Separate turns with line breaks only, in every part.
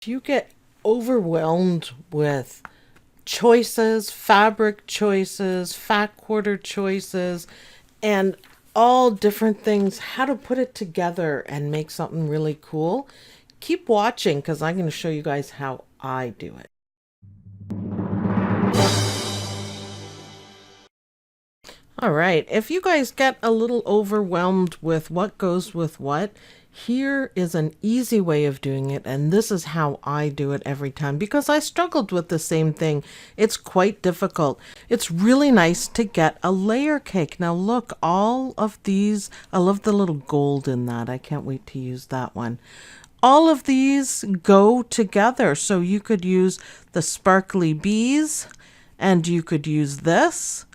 You get overwhelmed with choices, fabric choices, fat quarter choices, and all different things, how to put it together and make something really cool. Keep watching because I'm going to show you guys how I do it. All right, if you guys get a little overwhelmed with what goes with what, here is an easy way of doing it, and this is how I do it every time because I struggled with the same thing. It's quite difficult. It's really nice to get a layer cake. Now look, all of these, I love the little gold in that. I can't wait to use that one. All of these go together, so you could use the sparkly bees and you could use this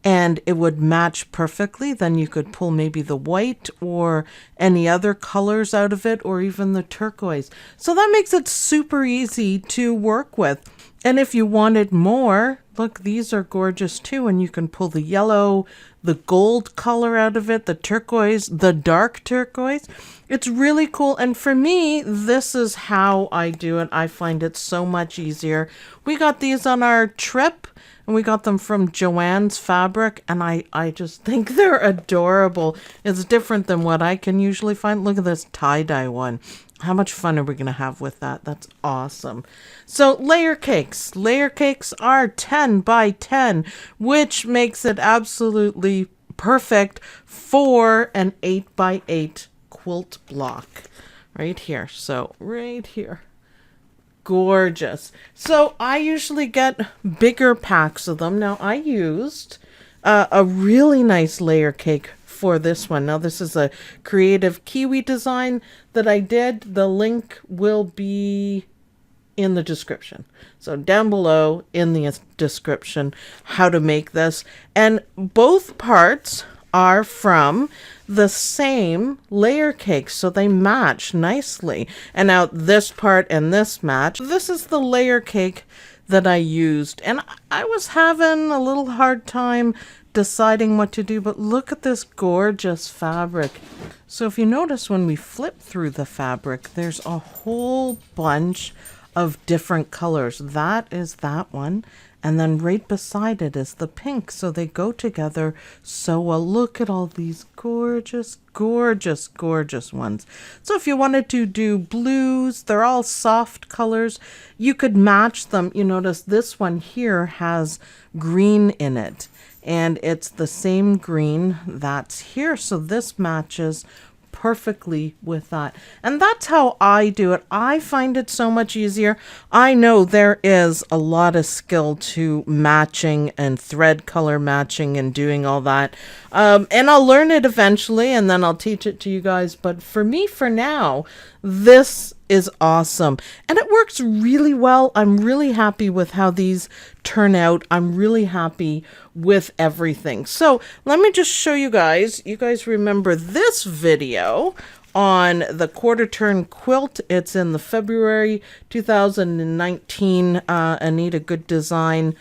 and it would match perfectly. Then you could pull maybe the white or any other colors out of it, or even the turquoise. So that makes it super easy to work with. And if you wanted more, look, these are gorgeous too. And you can pull the yellow, the gold color out of it, the turquoise, the dark turquoise. It's really cool. And for me, this is how I do it. I find it so much easier. We got these on our trip, and we got them from Joann's Fabric, and I just think they're adorable. It's different than what I can usually find. Look at this tie-dye one. How much fun are we going to have with that? That's awesome. So layer cakes. Layer cakes are 10 by 10, which makes it absolutely perfect for an 8 by 8 quilt block. Right here. So right here. Gorgeous. So I usually get bigger packs of them. Now I used a really nice layer cake for this one. Now this is a creative kiwi design that I did. The link will be in the description. So down below in the description, how to make this. And both parts are from the same layer cake, so they match nicely. And now this part and this match. This is the layer cake that I used, and I was having a little hard time deciding what to do, but look at this gorgeous fabric. So if you notice, when we flip through the fabric, there's a whole bunch of different colors. That is that one. And then right beside it is the pink. So they go together so well. Look at all these gorgeous, gorgeous, gorgeous ones. So if you wanted to do blues, they're all soft colors. You could match them. You notice this one here has green in it. And it's the same green that's here. So this matches perfectly with that. And that's how I do it. I find it so much easier. I know there is a lot of skill to matching and thread color matching and doing all that. And I'll learn it eventually, and then I'll teach it to you guys. But for me, for now, this is awesome. And it works really well. I'm really happy with how these turn out. I'm really happy with everything. So let me just show you guys. You guys remember this video on the quarter turn quilt. It's in the February 2019 Anita Goodesign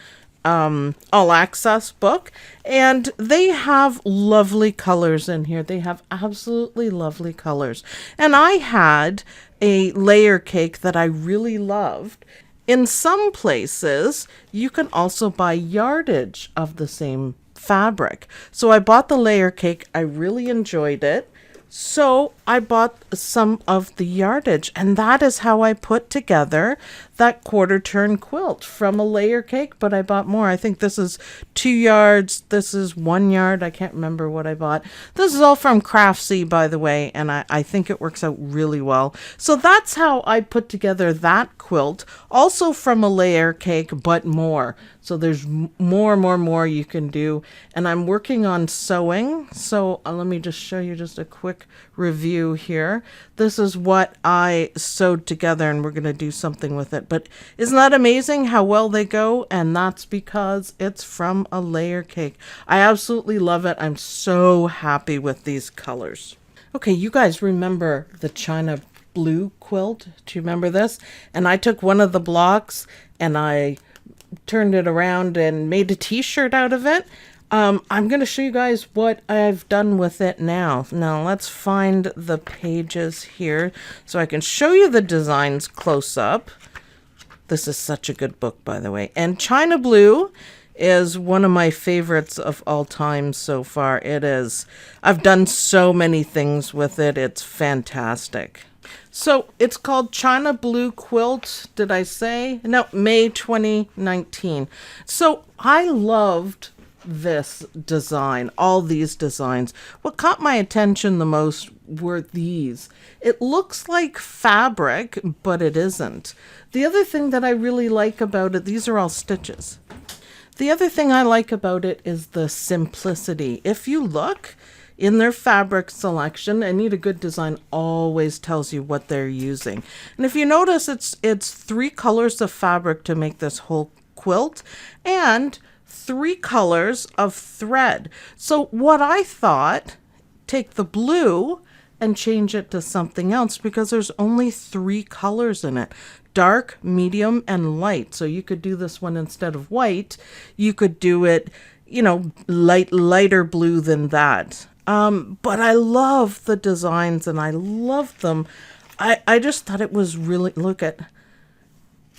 All Access book, and they have lovely colors in here. They have absolutely lovely colors. And I had a layer cake that I really loved. In some places, you can also buy yardage of the same fabric. So I bought the layer cake. I really enjoyed it. So I bought some of the yardage, and that is how I put together that quarter turn quilt from a layer cake, but I bought more. I think this is 2 yards. This is 1 yard. I can't remember what I bought. This is all from Craftsy, by the way, and I think it works out really well. So that's how I put together that quilt, also from a layer cake, but more. So there's more you can do. And I'm working on sewing. So let me just show you just a quick review here. This is what I sewed together, and we're going to do something with it. But isn't that amazing how well they go? And that's because it's from a layer cake. I absolutely love it. I'm so happy with these colors. Okay, you guys remember the China blue quilt? Do you remember this? And I took one of the blocks and I turned it around and made a t-shirt out of it. I'm going to show you guys what I've done with it now. Now let's find the pages here so I can show you the designs close up. This is such a good book, by the way. And China Blue is one of my favorites of all time so far. It is. I've done so many things with it. It's fantastic. So it's called China Blue Quilt, did I say? No, May 2019. So I loved this design, all these designs. What caught my attention the most were these. It looks like fabric, but it isn't. The other thing that I really like about it, these are all stitches. The other thing I like about it is the simplicity. If you look in their fabric selection, Anita Goodesign always tells you what they're using. And if you notice, it's 3 colors of fabric to make this whole quilt and 3 colors of thread. So what I thought, take the blue and change it to something else because there's only 3 colors in it. Dark, medium, and light. So you could do this one instead of white. You could do it, you know, lighter blue than that. But I love the designs and I love them. I just thought it was really, look at,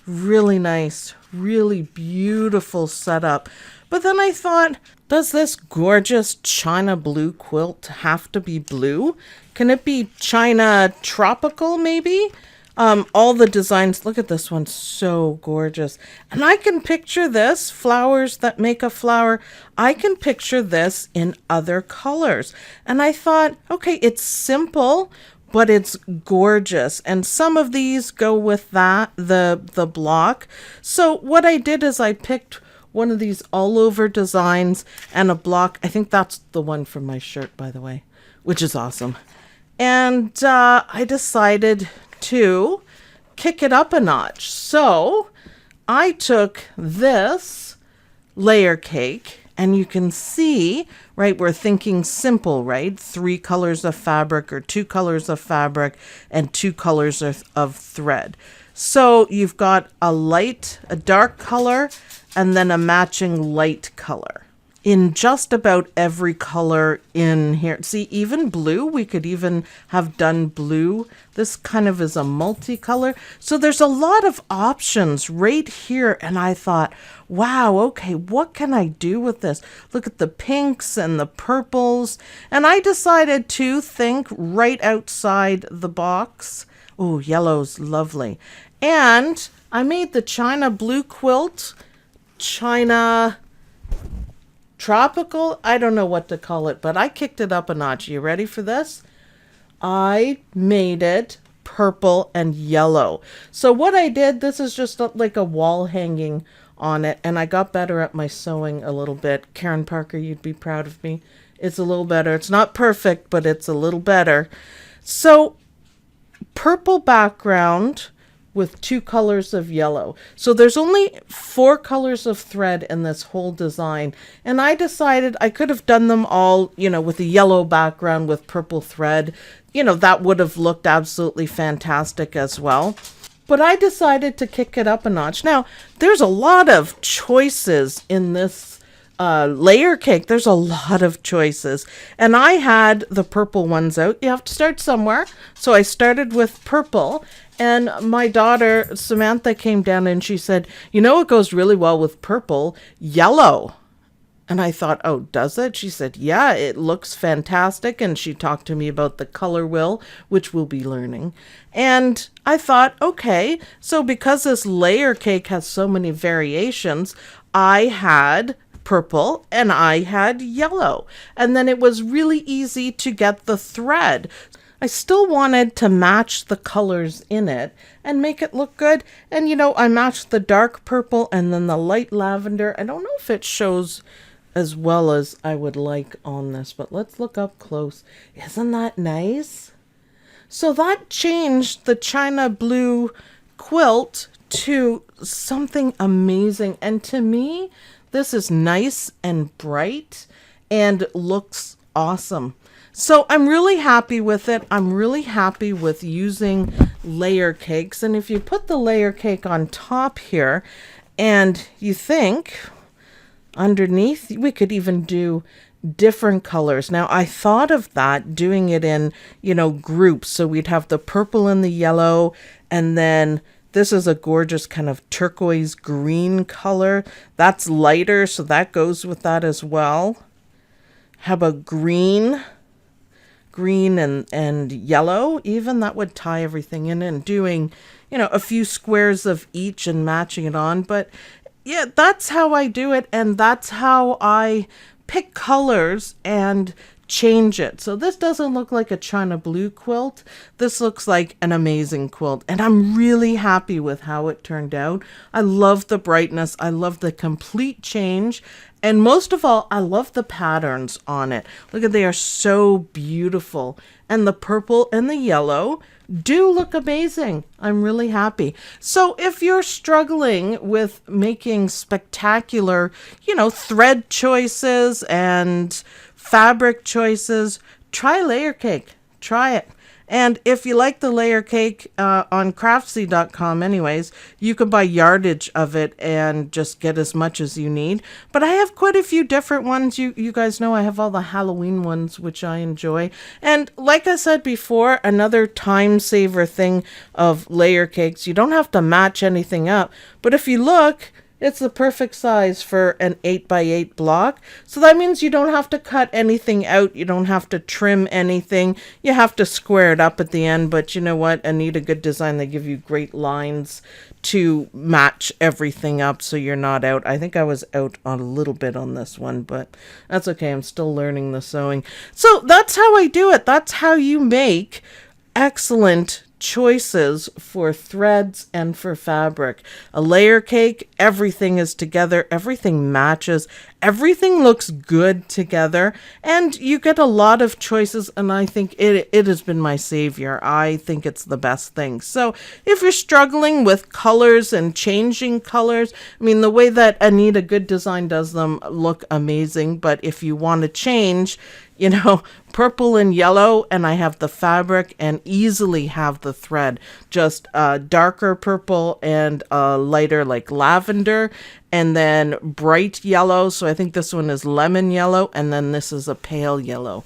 really nice, really beautiful setup. But then I thought, does this gorgeous China Blue quilt have to be blue? Can it be China Tropical maybe? All the designs, look at this one, so gorgeous. And I can picture this, flowers that make a flower. I can picture this in other colors. And I thought, okay, it's simple, but it's gorgeous. And some of these go with that, the block. So what I did is I picked one of these all over designs and a block. I think that's the one from my shirt, by the way, which is awesome. And I decided to kick it up a notch. So I took this layer cake and you can see, right, we're thinking simple, right? 3 colors of fabric or 2 colors of fabric and 2 colors of thread. So you've got a dark color and then a matching light color in just about every color in here. See, even blue, we could even have done blue. This kind of is a multicolor. So there's a lot of options right here. And I thought, wow, okay, what can I do with this? Look at the pinks and the purples. And I decided to think right outside the box. Oh, yellow's lovely. And I made the China Blue quilt, China Tropical, I don't know what to call it, but I kicked it up a notch. You ready for this? I made it purple and yellow. So what I did, this is just like a wall hanging on it, and I got better at my sewing a little bit. Karen Parker, you'd be proud of me. It's a little better. It's not perfect, but it's a little better. So purple background with 2 colors of yellow. So there's only 4 colors of thread in this whole design. And I decided I could have done them all, you know, with a yellow background with purple thread. You know, that would have looked absolutely fantastic as well. But I decided to kick it up a notch. Now, there's a lot of choices in this layer cake. There's a lot of choices. And I had the purple ones out. You have to start somewhere. So I started with purple. And my daughter, Samantha, came down and she said, you know, it goes really well with purple, yellow. And I thought, oh, does it? She said, yeah, it looks fantastic. And she talked to me about the color wheel, which we'll be learning. And I thought, okay, so because this layer cake has so many variations, I had purple and I had yellow. And then it was really easy to get the thread. I still wanted to match the colors in it and make it look good. And, you know, I matched the dark purple and then the light lavender. I don't know if it shows as well as I would like on this, but let's look up close. Isn't that nice? So that changed the China Blue quilt to something amazing. And to me, this is nice and bright and looks awesome. So I'm really happy with it. I'm really happy with using layer cakes. And if you put the layer cake on top here and you think, underneath. We could even do different colors. Now I thought of that, doing it in, groups. So we'd have the purple and the yellow, and then this is a gorgeous kind of turquoise green color. That's lighter, so that goes with that as well. How about green and yellow even? That would tie everything in, and doing, a few squares of each and matching it on. But yeah, that's how I do it, and that's how I pick colors and change it. So this doesn't look like a China blue quilt. This looks like an amazing quilt, and I'm really happy with how it turned out. I love the brightness. I love the complete change. And most of all, I love the patterns on it. Look at, they are so beautiful. And the purple and the yellow do look amazing. I'm really happy. So if you're struggling with making spectacular, thread choices and fabric choices, try layer cake. Try it. And if you like the layer cake, on craftsy.com anyways, you can buy yardage of it and just get as much as you need. But I have quite a few different ones. You guys know I have all the Halloween ones, which I enjoy. And like I said before, another time saver thing of layer cakes, you don't have to match anything up. But if you look, it's the perfect size for an 8x8 block. So that means you don't have to cut anything out. You don't have to trim anything. You have to square it up at the end. But you know what? Anita Goodesign, they give you great lines to match everything up so you're not out. I think I was out on a little bit on this one, but that's okay. I'm still learning the sewing. So that's how I do it. That's how you make excellent choices for threads and for fabric. A layer cake, everything is together, everything matches, everything looks good together, and you get a lot of choices, and I think it has been my savior. I think it's the best thing. So if you're struggling with colors and changing colors, the way that Anita Goodesign does them look amazing, but if you want to change, purple and yellow, and I have the fabric and easily have the thread, just darker purple and lighter like lavender, and then bright yellow. So I think this one is lemon yellow, and then this is a pale yellow.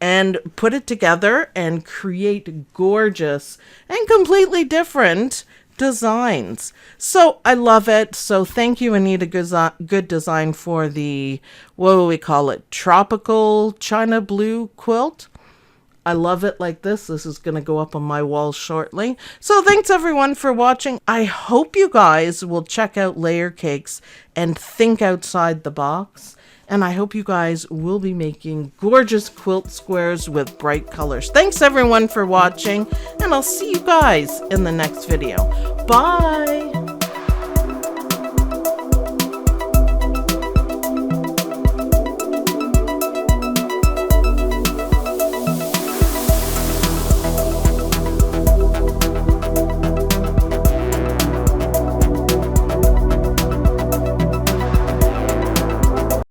And put it together and create gorgeous and completely different designs. So I love it. So thank you, Anita Goodesign, for the, what do we call it, tropical China blue quilt. I love it like this. This is going to go up on my wall shortly. So thanks everyone for watching. I hope you guys will check out layer cakes and think outside the box. And I hope you guys will be making gorgeous quilt squares with bright colors. Thanks everyone for watching, and I'll see you guys in the next video. Bye!